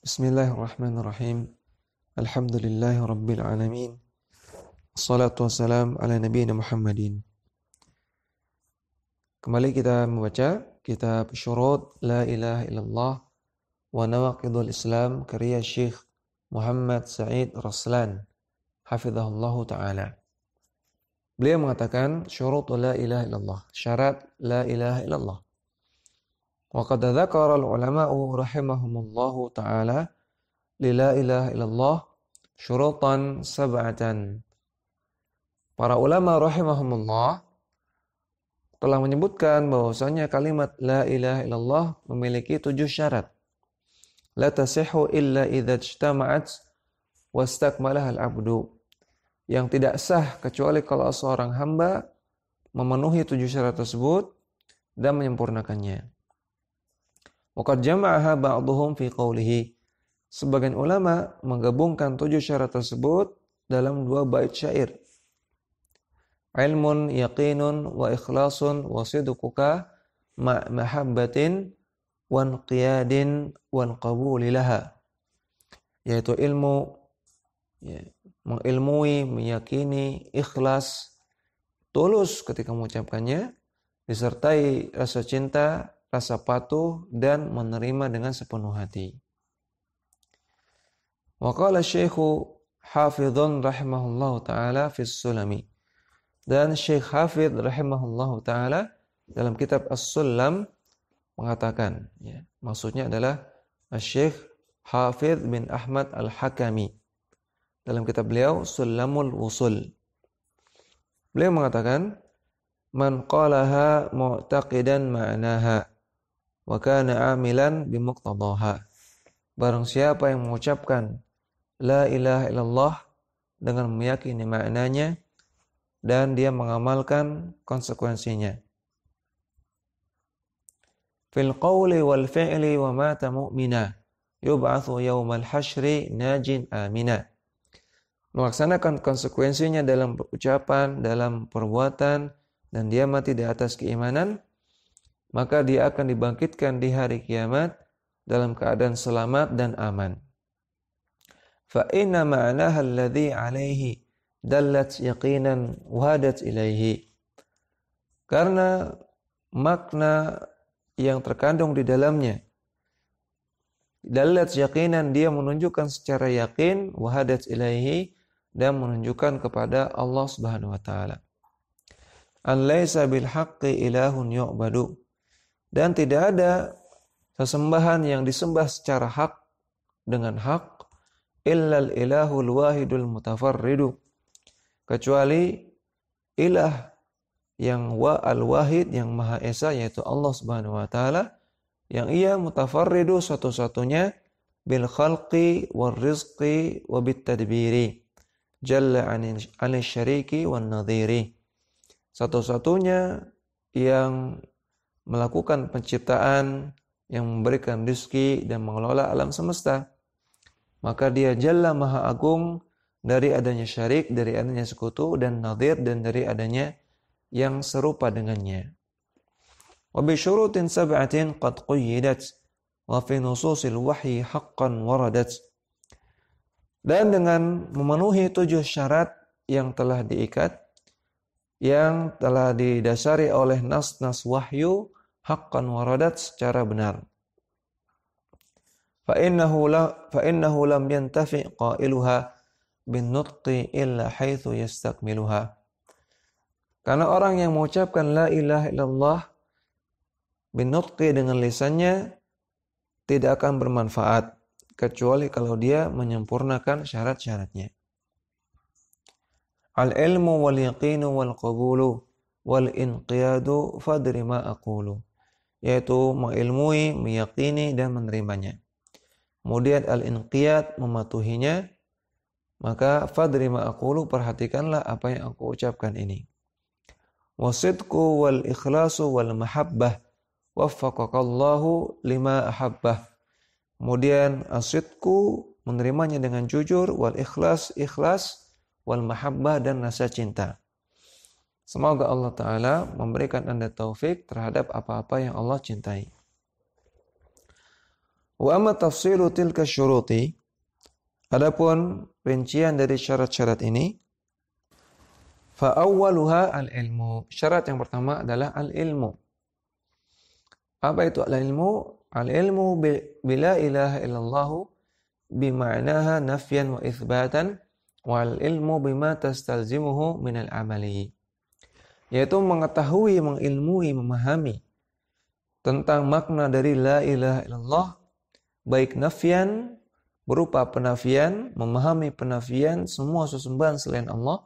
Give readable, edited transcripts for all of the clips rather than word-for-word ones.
Bismillahirrahmanirrahim. Alhamdulillahi rabbil alamin. Assalatu wassalam ala nabiyina Muhammadin. Kembali kita membaca kitab Syurut La ilaha illallah wa Nawaqidul Islam karya Syekh Muhammad Sa'id Raslan hafizahullahu ta'ala. Beliau mengatakan syurut la ilaha illallah, syarat la ilaha illallah. Wa qad dzakara al-ulama'u rahimahumullahu ta'ala li la ilaha illallah syurutan sab'atan. Para ulama rahimahumullah telah menyebutkan bahwasanya kalimat la ilaha illallah memiliki 7 syarat. La tasihhu illa idza ijtama'at wastakmalaha al-'abdu. Yang tidak sah kecuali kalau seorang hamba memenuhi 7 syarat tersebut dan menyempurnakannya. Wa qad jama'aha ba'dhum fi qawlihi. Sebagian ulama menggabungkan 7 syarat tersebut dalam 2 bait syair. Ilmun yaqinun wa ikhlasun wa sidquka mahabbatin wa inqiyadin wal qabuli laha. Yaitu ilmu, mengilmui, meyakini, ikhlas, tulus ketika mengucapkannya, disertai rasa cinta, rasa patuh, dan menerima dengan sepenuh hati. Wa qala Syekhu Hafidhun rahimahullahu ta'ala fi Sulami. Dan Syekh Hafidh rahimahullahu ta'ala dalam kitab As-Sulam mengatakan, maksudnya adalah Syekh Hafidh bin Ahmad Al-Hakami. Dalam kitab beliau Sulamul Wusul. Beliau mengatakan, man qalaha mu'taqidan ma'naha wa kana 'amilan bimuqtadaha. Barang siapa yang mengucapkan la ilaha illallah dengan meyakini maknanya dan dia mengamalkan konsekuensinya. Fil qawli wal fi'li wa mata mu'mina yub'atsu yaumal hasyri najin amina. Melaksanakan konsekuensinya dalam ucapan, dalam perbuatan, dan dia mati di atas keimanan, maka dia akan dibangkitkan di hari kiamat dalam keadaan selamat dan aman. Fa inna ma'naha alladhi 'alaihi dallat yaqinan wahadat ilaihi. Karena makna yang terkandung di dalamnya dallat yaqinan, dia menunjukkan secara yakin, wahadat ilaihi, dan menunjukkan kepada Allah Subhanahu wa taala. An laisa bil haqqi ilahun yu'badu. Dan tidak ada sesembahan yang disembah secara hak dengan hak illal ilahul wahidul mutafarridu, kecuali ilah yang al-wahid, yang maha esa, yaitu Allah Subhanahu wa taala, yang ia mutafarridu satu-satunya bil khalqi war rizqi wa bit tadbiri jalla 'anil syariki wan nadhiri. Satu-satunya yang melakukan penciptaan, yang memberikan rezeki dan mengelola alam semesta. Maka dia jalla maha agung dari adanya syarik, dari adanya sekutu, dan nadhir, dan dari adanya yang serupa dengannya. Wa bi syurutin sab'atin qad quyyidat wa fi nususil wahyi haqqan waradat. Dan dengan memenuhi 7 syarat yang telah diikat, yang telah didasari oleh nas-nas wahyu haqqan waradat, secara benar. Fa innahu lam yantafi qailuha bin nutqi illa haitsu yastakmiluha. Karena orang yang mengucapkan la ilaha illallah bin nutqi dengan lisannya tidak akan bermanfaat kecuali kalau dia menyempurnakan syarat-syaratnya. Al-ilmu wal yaqinu wal qabulu wal inqiyadu fadri ma aqulu. Yaitu mengilmui, meyakini, dan menerimanya. Kemudian al-inqiyad, mematuhinya. Maka fadri ma aqulu, perhatikanlah apa yang aku ucapkan ini. Wasidqu wal ikhlasu wal mahabbah waffaqakallahu lima ahabbah. Kemudian asidqu, menerimanya dengan jujur, wal ikhlas, ikhlas, wal mahabbah, dan rasa cinta. Semoga Allah Ta'ala memberikan Anda taufik terhadap apa-apa yang Allah cintai. Wa amma tafsilu tilka syuruti, adapun rincian dari syarat-syarat ini, fa awwaluha al-ilmu. Syarat yang pertama adalah al-ilmu. Apa itu al-ilmu? Al-ilmu bila ilaha illallah bima'naha nafyan wa itsbatan wal ilmu bima tastalzimuhu minal amali. Yaitu mengetahui, mengilmui, memahami tentang makna dari la ilaha illallah, baik nafyan berupa penafian, memahami penafian semua sesembahan selain Allah,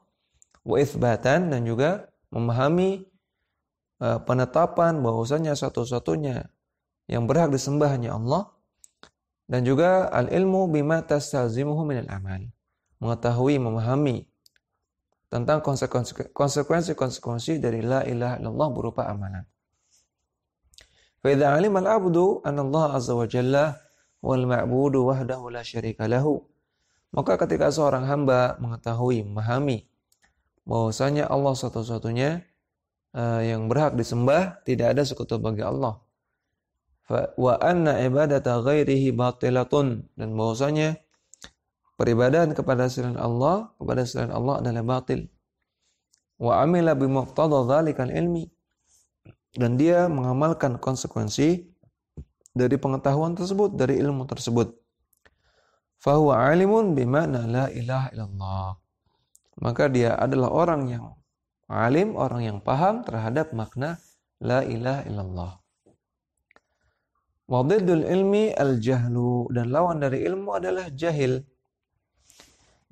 wa itsbatan, dan juga memahami penetapan bahwasanya satu-satunya yang berhak disembah hanya Allah, dan juga al-ilmu bima tastalzimuhu minal amal, mengetahui, memahami tentang konsekuensi-konsekuensi dari la ilaha illallah berupa amalan. Fa idza 'alima al-'abdu anna Allah 'azza wa jalla wal ma'budu wahdahu la syarika lahu, maka ketika seorang hamba mengetahui, memahami bahwasanya Allah satu-satunya yang berhak disembah, tidak ada sekutu bagi Allah. Wa anna ibadata ghairihi batilatun, dan bahwasanya peribadahan kepada selain Allah adalah batil. Wa amila bimuqtada dzalikal ilmi, dan dia mengamalkan konsekuensi dari pengetahuan tersebut, dari ilmu tersebut. Fa huwa alimun bima'na la ilaha illallah, maka dia adalah orang yang alim, orang yang paham terhadap makna la ilaha illallah. Wa dhiddul ilmi al-jahlu, dan lawan dari ilmu adalah jahil.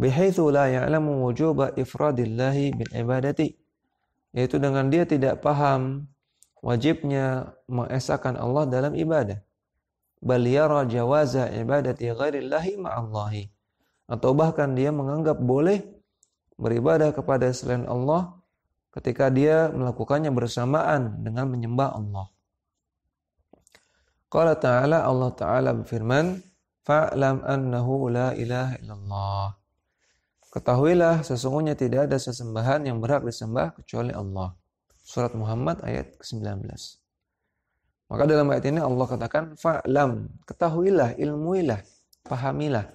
Bihaitsu la ya'lamu wujuba ifradillahi bil ibadati, yaitu dengan dia tidak paham wajibnya mengesahkan Allah dalam ibadah. Bal yara jawaza ibadati ghairillahi ma'allahi, atau bahkan dia menganggap boleh beribadah kepada selain Allah ketika dia melakukannya bersamaan dengan menyembah Allah. Qala ta'ala, Allah Ta'ala berfirman, fa'lam annahu la ilaha illallah. Ketahuilah sesungguhnya tidak ada sesembahan yang berhak disembah kecuali Allah. Surat Muhammad ayat ke-19. Maka dalam ayat ini Allah katakan fa'lam, ketahuilah, ilmuilah, pahamilah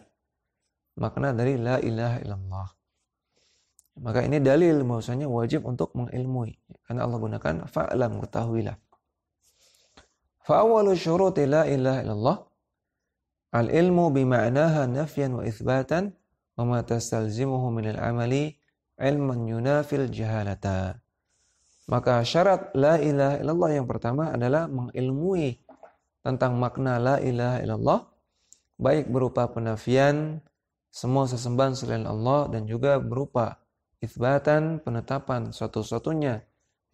makna dari la ilaha illallah. Maka ini dalil bahwasanya wajib untuk mengilmui, karena Allah gunakan fa'lam, ketahuilah. Fa awwalu syuruti la ilaha illallah al-ilmu bima'naha nafyan wa itsbatan wa ma tastalzimuhu minal amali ilman yunafil jahalata. Maka syarat la ilaha illallah yang pertama adalah mengilmui tentang makna la ilaha illallah, baik berupa penafian semua sesembahan selain Allah, dan juga berupa itsbatan, penetapan satu-satunya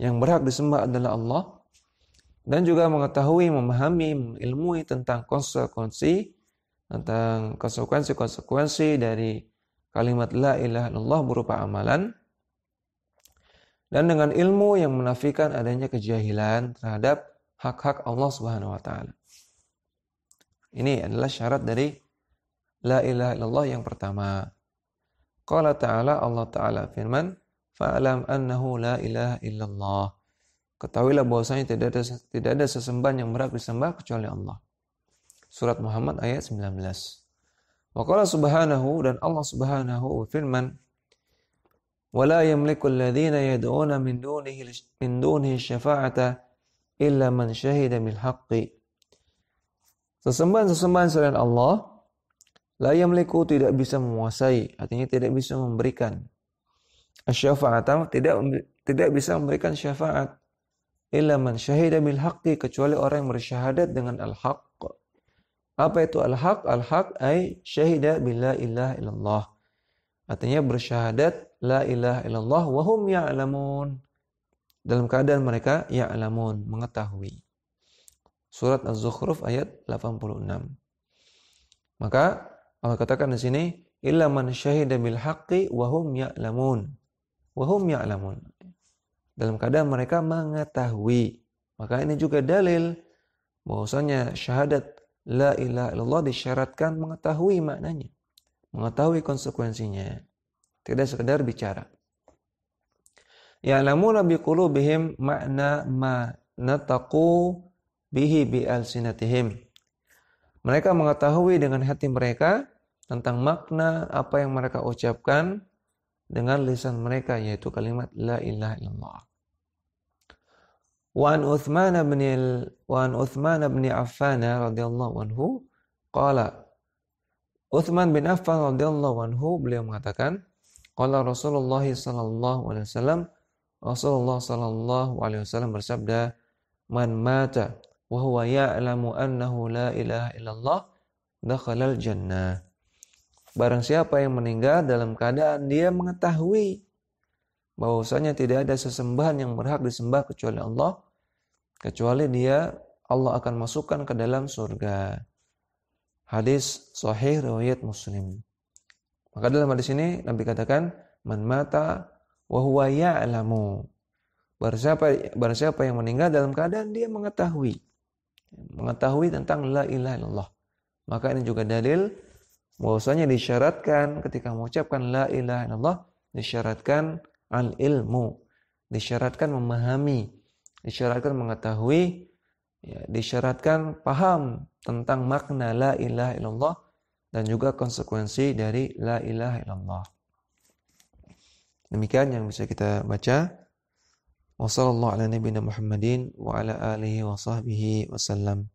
yang berhak disembah adalah Allah, dan juga mengetahui, memahami, mengilmui tentang konsekuensi dari kalimat la ilaha illallah berupa amalan, dan dengan ilmu yang menafikan adanya kejahilan terhadap hak-hak Allah Subhanahu wa taala. Ini adalah syarat dari la ilaha illallah yang pertama. Qala ta'ala, Allah Ta'ala firman, fa'alam annahu la ilaha illallah. Ketahuilah bahwasanya tidak ada sesembahan yang berhak disembah kecuali Allah. Surat Muhammad ayat 19. Wa qala subhanahu, dan Allah Subhanahu firman, wala yamliku alladhina yad'una min dunihi syafa'ata illa man syahida bil haqqi. Sesembahan selain Allah la yamliku, tidak bisa menguasai, artinya tidak bisa memberikan asy-syafa'ata, tidak bisa memberikan syafaat, illa man syahida bil haqqi, kecuali orang yang bersyahadat dengan al-haq. Apa itu al-haq? Al-haq ay syahida bila ilaha illallah, artinya bersyahadat la ilaha illallah wa hum ya'lamun, dalam keadaan mereka ya'lamun, mengetahui. Surat Az-Zukhruf ayat 86. Maka Allah katakan di sini illa man syahida bil haqqi wa hum ya'lamun. Wa hum ya'lamun, dalam keadaan mereka mengetahui. Maka ini juga dalil bahwasanya syahadat la ilaha illallah disyaratkan mengetahui maknanya, mengetahui konsekuensinya, tidak sekedar bicara. Ya'lamuna biqulubihim makna ma nataqu bihi bi alsinatihim. Mereka mengetahui dengan hati mereka tentang makna apa yang mereka ucapkan dengan lisan mereka, yaitu kalimat la ilaha illallah. Wa an Uthman bin Affan radhiyallahu anhu qala, Uthman bin Affan radhiyallahu anhu beliau mengatakan, qala Rasulullah sallallahu alaihi wasallam, Rasulullah sallallahu alaihi wasallam bersabda, man mata wa huwa ya'lamu annahu la ilaha illallah dakhalal jannah. Barang siapa yang meninggal dalam keadaan dia mengetahui bahwasanya tidak ada sesembahan yang berhak disembah kecuali Allah, kecuali dia, Allah akan masukkan ke dalam surga. Hadis sahih riwayat Muslim. Maka dalam hadis ini Nabi katakan, man mata wa huwa ya'lamu. Barang siapa yang meninggal dalam keadaan dia mengetahui tentang la ilaha illallah. Maka ini juga dalil bahwasanya disyaratkan ketika mengucapkan la ilaha illallah, disyaratkan al-ilmu, disyaratkan memahami, disyaratkan mengetahui, ya, disyaratkan paham tentang makna la ilaha illallah dan juga konsekuensi dari la ilaha illallah. Demikian yang bisa kita baca. Wassallallahu ala nabiyina Muhammadin wa ala alihi wa sahbihi wasallam.